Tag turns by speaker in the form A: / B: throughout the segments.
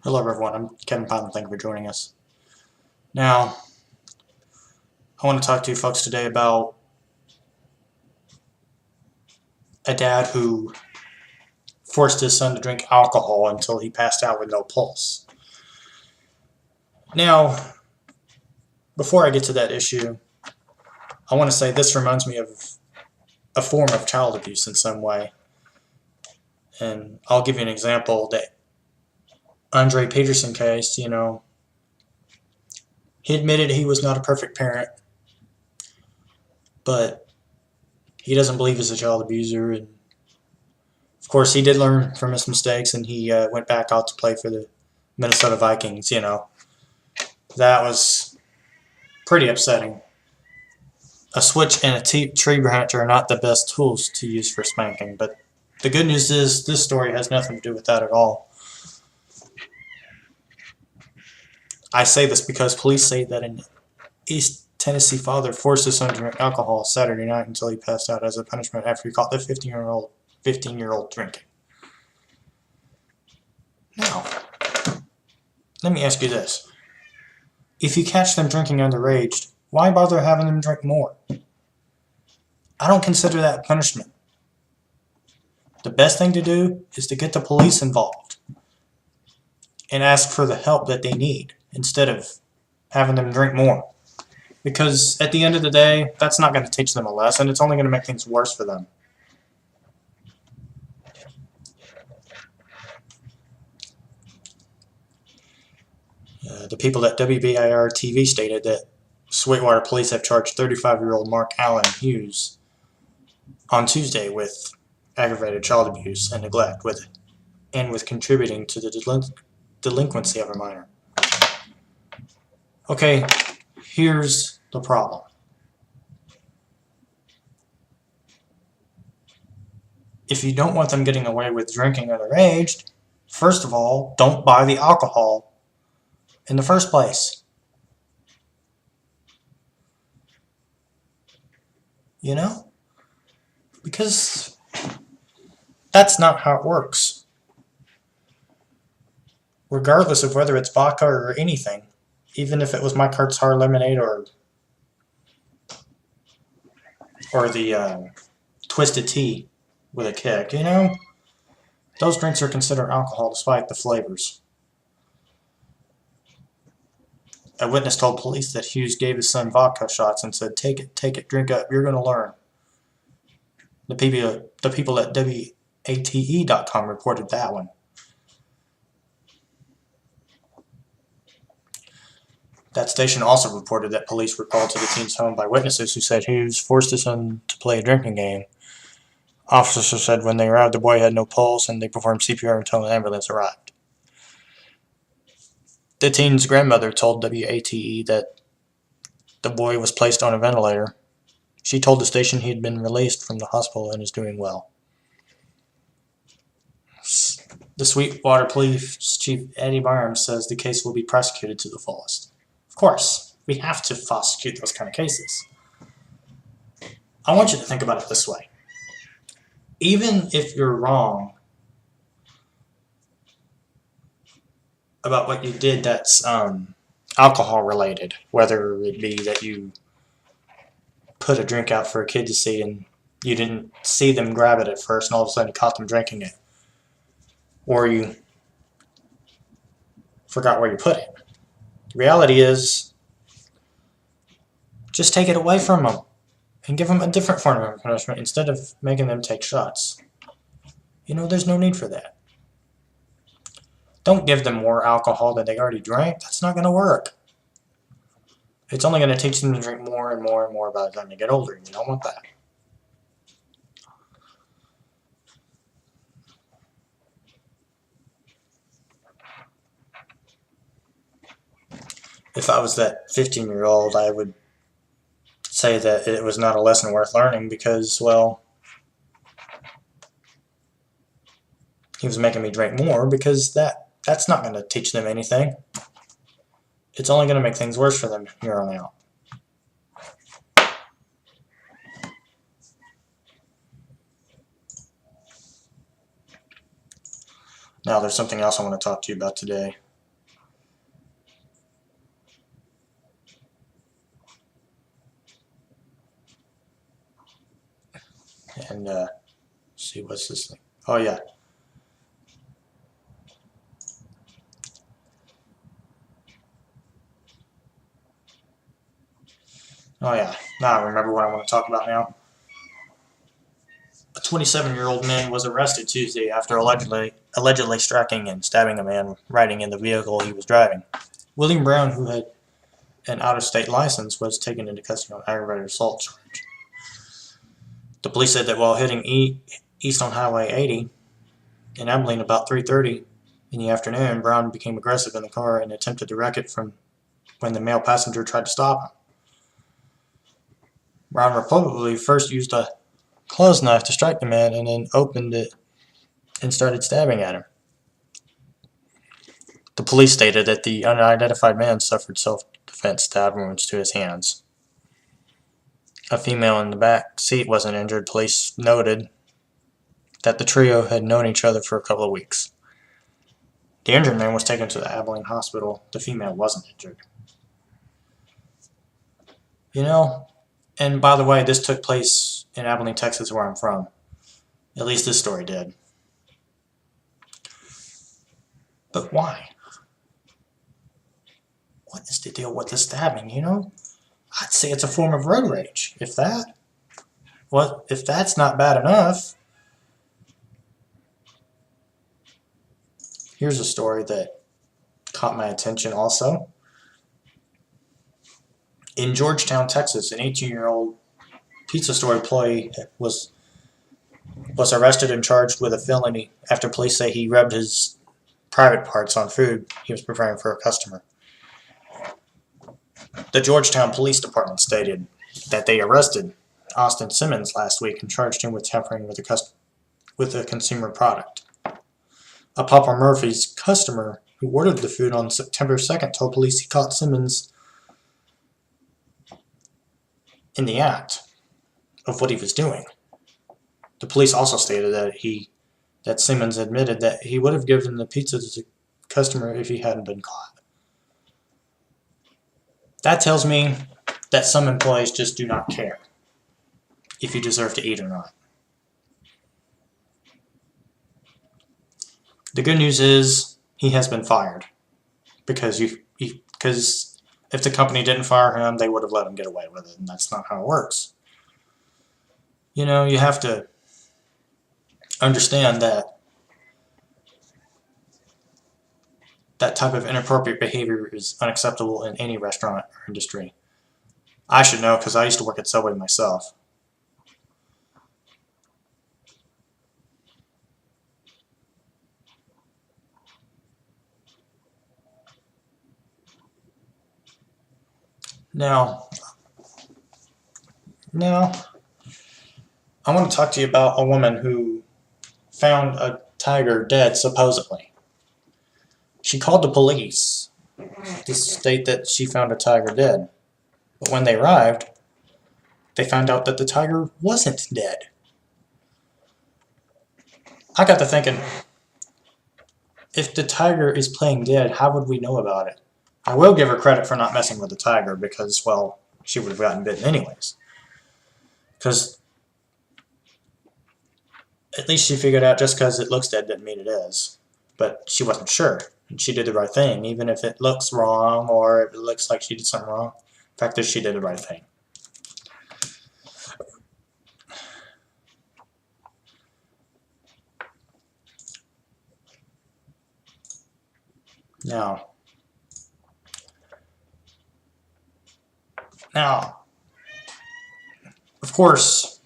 A: Hello everyone, I'm Kevin Piland, thank you for joining us. Now, I want to talk to you folks today about a dad who forced his son to drink alcohol until he passed out with no pulse. Now, before I get to that issue, I want to say this reminds me of a form of child abuse in some way. And I'll give you an example. The Andre Peterson case, he admitted he was not a perfect parent, but he doesn't believe he's a child abuser, and of course, he did learn from his mistakes, and he went back out to play for the Minnesota Vikings. That was pretty upsetting. A switch and a tree branch are not the best tools to use for spanking, but the good news is this story has nothing to do with that at all. I say this because police say that an East Tennessee father forced his son to drink alcohol Saturday night until he passed out as a punishment after he caught the 15-year-old drinking. Now, let me ask you this. If you catch them drinking underage, why bother having them drink more? I don't consider that punishment. The best thing to do is to get the police involved and ask for the help that they need instead of having them drink more. Because at the end of the day, that's not going to teach them a lesson. It's only going to make things worse for them. The people at WBIR TV stated that Sweetwater police have charged 35-year-old Mark Allen Hughes on Tuesday with aggravated child abuse and neglect with contributing to the delinquency of a minor. Okay, here's the problem. If you don't want them getting away with drinking underage, first of all, don't buy the alcohol in the first place. Because that's not how it works. Regardless of whether it's vodka or anything, even if it was My Cart's Hard Lemonade or the Twisted Tea with a kick, those drinks are considered alcohol despite the flavors. A witness told police that Hughes gave his son vodka shots and said, take it, drink up, you're going to learn. The people at WATE.com reported that one. That station also reported that police were called to the teen's home by witnesses who said Hughes forced his son to play a drinking game. Officers said when they arrived, the boy had no pulse, and they performed CPR until an ambulance arrived. The teen's grandmother told WATE that the boy was placed on a ventilator. She told the station he had been released from the hospital and is doing well. The Sweetwater Police Chief Eddie Barnes says the case will be prosecuted to the fullest. Of course, we have to prosecute those kind of cases. I want you to think about it this way. Even if you're wrong about what you did that's alcohol related, whether it be that you put a drink out for a kid to see and you didn't see them grab it at first and all of a sudden you caught them drinking it, or you forgot where you put it. The reality is, just take it away from them and give them a different form of punishment instead of making them take shots. There's no need for that. Don't give them more alcohol than they already drank. That's not going to work. It's only going to teach them to drink more and more and more by the time they get older, and you don't want that. If I was that 15-year-old, I would say that it was not a lesson worth learning because, well, he was making me drink more because that's not going to teach them anything. It's only going to make things worse for them here on out. Now, there's something else I want to talk to you about today. And see, what's this thing? Oh yeah. Oh yeah. Now I remember what I want to talk about now. A 27-year-old man was arrested Tuesday after allegedly striking and stabbing a man riding in the vehicle he was driving. William Brown, who had an out-of-state license, was taken into custody on aggravated assault charge. The police said that while heading east on Highway 80 in Abilene about 3:30 in the afternoon, Brown became aggressive in the car and attempted to wreck it from when the male passenger tried to stop him. Brown reportedly first used a clothes knife to strike the man and then opened it and started stabbing at him. The police stated that the unidentified man suffered self-defense stab wounds to his hands. A female in the back seat wasn't injured. Police noted that the trio had known each other for a couple of weeks. The injured man was taken to the Abilene hospital. The female wasn't injured. You know, and by the way, this took place in Abilene, Texas, where I'm from. At least this story did. But why? What is the deal with the stabbing, you know? I'd say it's a form of road rage. If that's not bad enough, here's a story that caught my attention also. In Georgetown, Texas, an 18-year-old pizza store employee was arrested and charged with a felony after police say he rubbed his private parts on food he was preparing for a customer. The Georgetown Police Department stated that they arrested Austin Simmons last week and charged him with tampering with a consumer product. A Papa Murphy's customer who ordered the food on September 2nd told police he caught Simmons in the act of what he was doing. The police also stated that Simmons admitted that he would have given the pizza to the customer if he hadn't been caught. That tells me that some employees just do not care if you deserve to eat or not. The good news is he has been fired because if the company didn't fire him, they would have let him get away with it, and that's not how it works. You know, you have to understand that type of inappropriate behavior is unacceptable in any restaurant or industry. I should know because I used to work at Subway myself. Now, I want to talk to you about a woman who found a tiger dead, supposedly. She called the police to state that she found a tiger dead. But when they arrived, they found out that the tiger wasn't dead. I got to thinking, if the tiger is playing dead, how would we know about it? I will give her credit for not messing with the tiger because, well, she would have gotten bitten anyways. Because at least she figured out just because it looks dead doesn't mean it is. But she wasn't sure. And she did the right thing, even if it looks wrong or if it looks like she did something wrong. The fact is she did the right thing. Now, of course,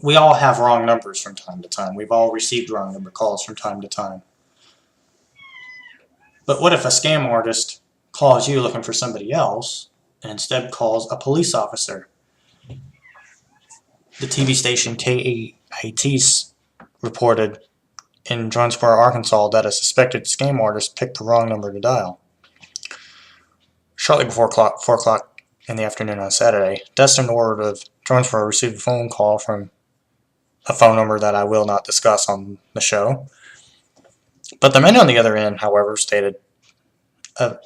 A: we all have wrong numbers from time to time. We've all received wrong number calls from time to time. But what if a scam artist calls you looking for somebody else and instead calls a police officer? The TV station KAT reported in Jonesboro, Arkansas, that a suspected scam artist picked the wrong number to dial. Shortly before 4 o'clock in the afternoon on Saturday, Destin Ward of Jonesboro received a phone call from a phone number that I will not discuss on the show. But the man on the other end, however, stated that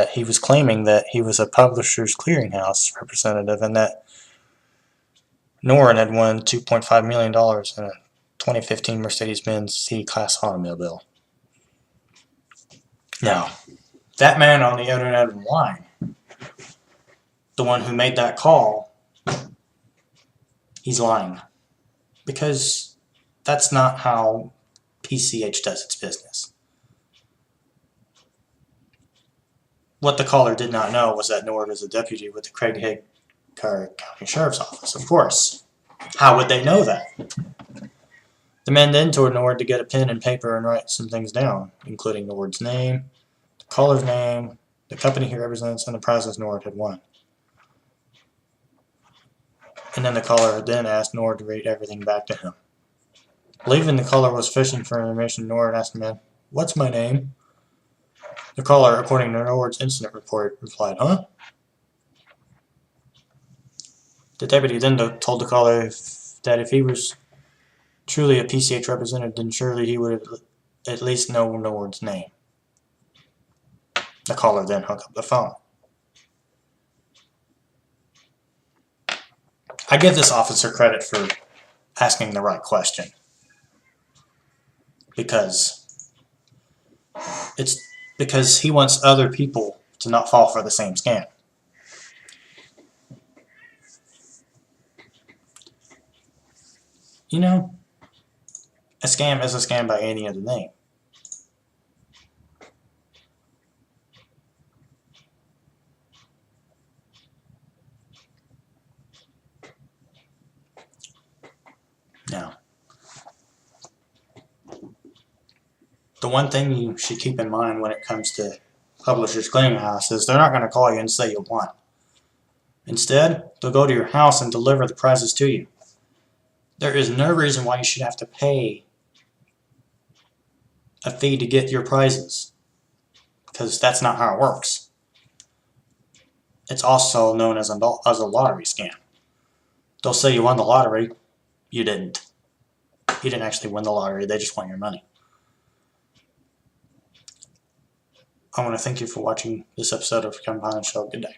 A: he was claiming that he was a Publishers Clearinghouse representative and that Norrin had won $2.5 million in a 2015 Mercedes-Benz C-Class automobile. Now, that man on the other end of the line, the one who made that call, he's lying. Because that's not how PCH does its business. What the caller did not know was that Nord is a deputy with the Craighead County Sheriff's Office, of course. How would they know that? The man then told Nord to get a pen and paper and write some things down, including Nord's name, the caller's name, the company he represents, and the prizes Nord had won. And then the caller then asked Nord to read everything back to him. Believing the caller was fishing for information, Nord asked the man, "What's my name?" The caller, according to Nord's incident report, replied, "Huh?" The deputy then told the caller that if he was truly a PCH representative, then surely he would at least know Nord's name. The caller then hung up the phone. I give this officer credit for asking the right question, because he wants other people to not fall for the same scam. You know, a scam is a scam by any other name. Now, the one thing you should keep in mind when it comes to Publishers Clearing House is they're not going to call you and say you won. Instead, they'll go to your house and deliver the prizes to you. There is no reason why you should have to pay a fee to get your prizes, because that's not how it works. It's also known as a lottery scam. They'll say you won the lottery. You didn't. You didn't actually win the lottery. They just want your money. I want to thank you for watching this episode of Kevin Piland Show. Good day.